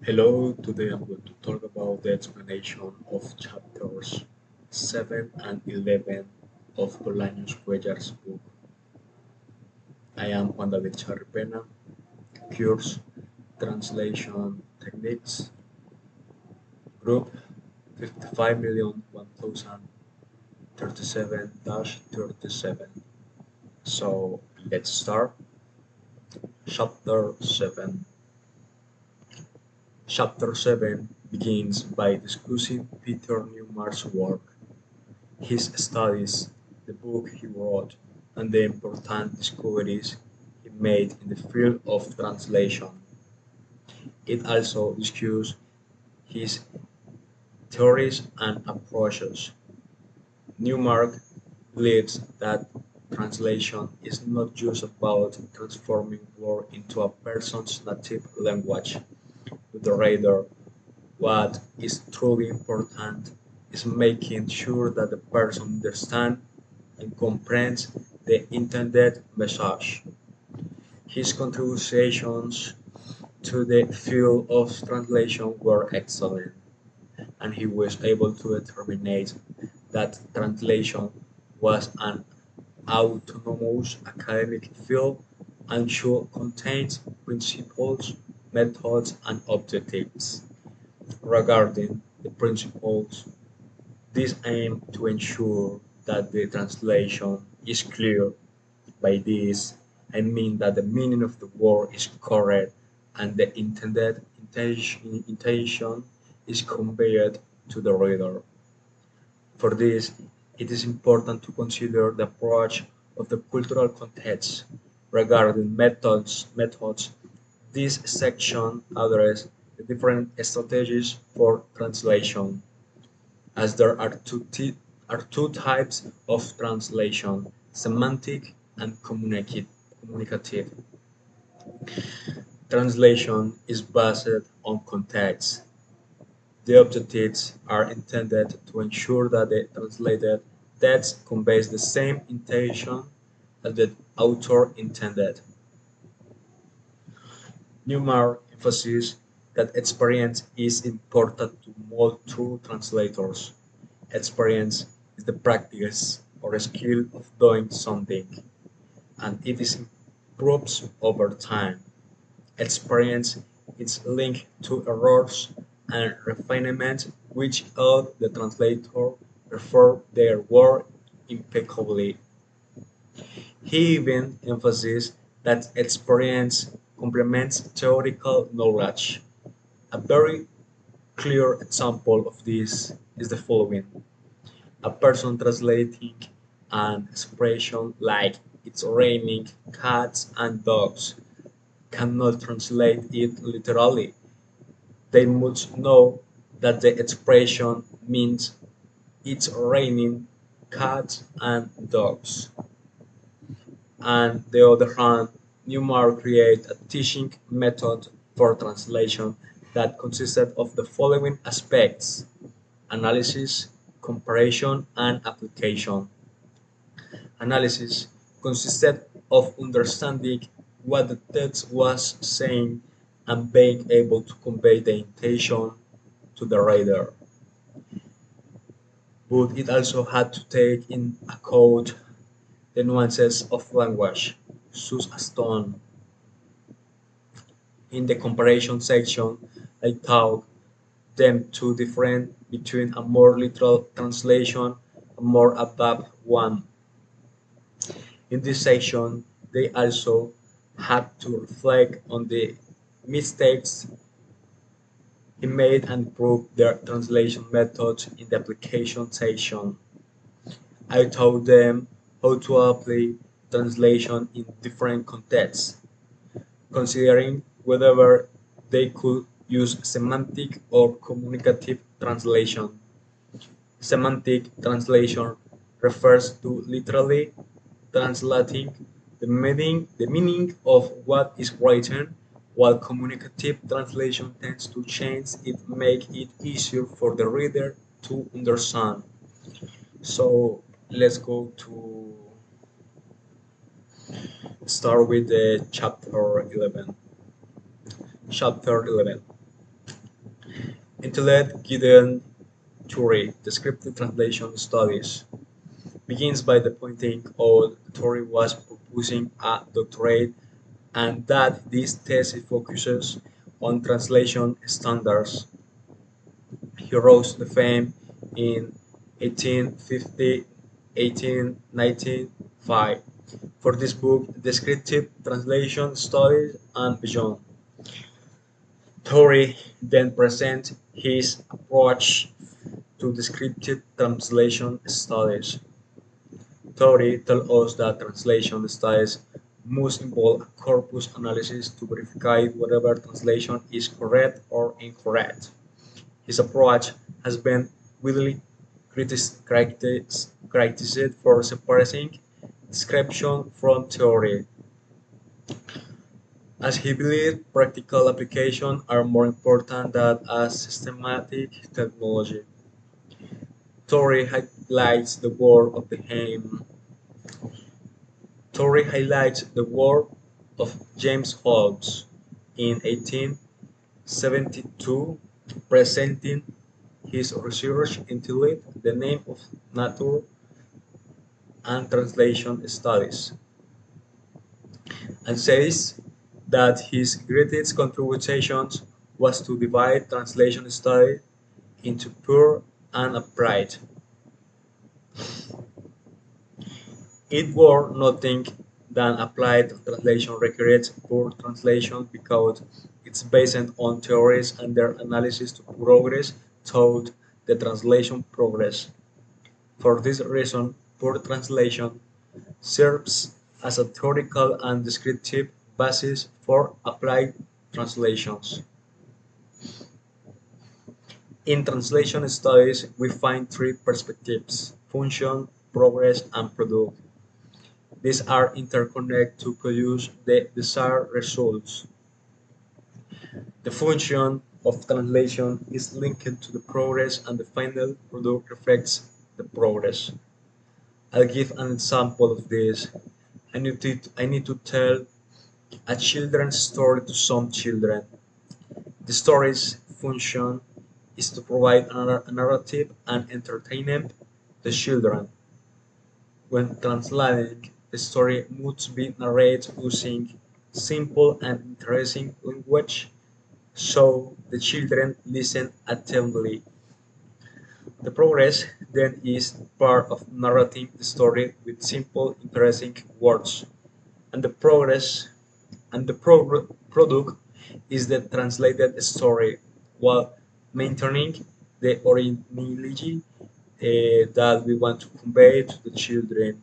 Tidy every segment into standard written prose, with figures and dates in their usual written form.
Hello, today I'm going to talk about the explanation of chapters 7 and 11 of Bolaños Cuellar's book. I am Juan David Charpena, Cures, Translation Techniques, Group 55,1037-37. So let's start. Chapter 7. Chapter 7 begins by discussing Peter Newmark's work, his studies, the book he wrote, and the important discoveries he made in the field of translation. It also discusses his theories and approaches. Newmark believes that translation is not just about transforming words into a person's native language to the reader. What is truly important is making sure that the person understands and comprehends the intended message. His contributions to the field of translation were excellent, and he was able to determine that translation was an autonomous academic field and should contain principles, methods, and objectives. Regarding the principles, these aim to ensure that the translation is clear. By this, I mean that the meaning of the word is correct and the intended intention is conveyed to the reader. For this, it is important to consider the approach of the cultural context. Regarding methods, this section addresses the different strategies for translation, as there are two types of translation: semantic and communicative. Translation is based on context. The objectives are intended to ensure that the translated text conveys the same intention as the author intended. Newmark emphasizes that experience is important to all true translators. Experience is the practice or skill of doing something, and it is improves over time. Experience is linked to errors and refinement which help the translator perform their work impeccably. He even emphasizes that experience complements theoretical knowledge. A very clear example of this is the following. A person translating an expression like "it's raining cats and dogs" cannot translate it literally. They must know that the expression means "it's raining cats and dogs." On the other hand, Newmark created a teaching method for translation that consisted of the following aspects: analysis, comparison, and application. Analysis consisted of understanding what the text was saying and being able to convey the intention to the reader. But it also had to take in account the nuances of language, such as tone. In the comparison section, I taught them to differentiate between a more literal translation and a more adapt one. In this section, they also had to reflect on the mistakes he made and improve their translation methods in the application section. I taught them how to apply translation in different contexts, considering whether they could use semantic or communicative translation. Semantic translation refers to literally translating the meaning of what is written, while communicative translation tends to change it, make it easier for the reader to understand. So let's go to start with the chapter 11. Chapter 11. Intellect Gideon Theory, Descriptive Translation Studies, begins by the pointing out the Torrey was proposing a doctorate and that this thesis focuses on translation standards. He rose to fame in 1850, 1895 for this book, Descriptive Translation Studies and Beyond. Torrey then presents his approach to descriptive translation studies. Theory tells us that translation studies must involve a corpus analysis to verify whether translation is correct or incorrect. His approach has been widely criticized for separating description from theory, as he believed practical applications are more important than a systematic technology. Torrey highlights the work of the hymn Torrey highlights the work of James Holmes in 1872, presenting his research entitled "The Name of Nature and Translation Studies," and says that his greatest contribution was to divide translation study into pure and applied. It were nothing than applied translation requires poor translation because it's based on theories and their analysis to progress toward the translation progress. For this reason, poor translation serves as a theoretical and descriptive basis for applied translations. In translation studies, we find three perspectives: function, progress, and product. These are interconnected to produce the desired results. The function of translation is linked to the progress and the final product reflects the progress. I'll give an example of this. I need to tell a children's story to some children. The story's function is to provide a narrative and entertainment to children. When translating, the story must be narrated using simple and interesting language so the children listen attentively. The progress then is part of narrating the story with simple, interesting words, and the progress and the product is the translated story while maintaining the originality that we want to convey to the children.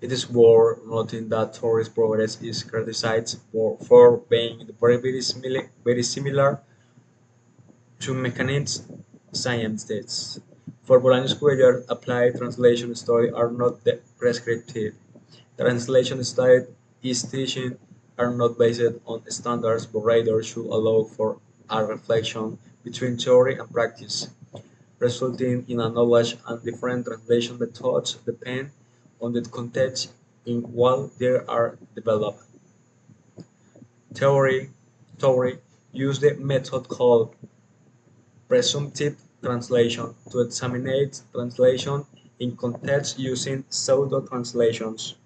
It is worth noting that tourist progress is criticized for being very similar to mechanics scientists. For Bolaños Cuellar, applied translation studies are not prescriptive. Translation studies is teaching are not based on standards but rather should allow for a reflection between theory and practice, resulting in a knowledge and different translation methods depend on the context in which they are developed. Theory, theory use the method called presumptive translation to examine translation in context using pseudo-translations.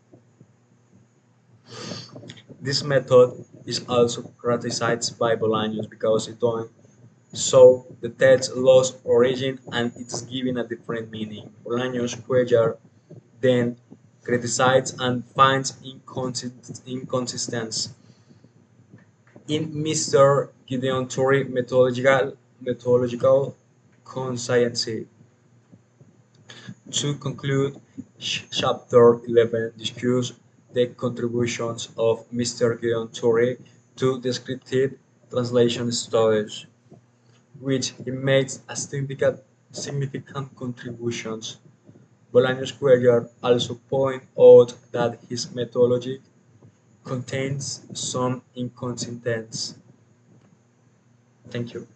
This method is also criticized by Bolaños because it don't show the text lost origin and it's given a different meaning. Bolaños Cuellar then criticizes and finds inconsistencies in Mr. Gideon Torrey methodological consistency. To conclude, Chapter 11 discusses the contributions of Mr. Gideon Torrey to descriptive translation studies, which he makes a significant contributions. Bolaños Cuellar also points out that his methodology contains some inconsistencies. Thank you.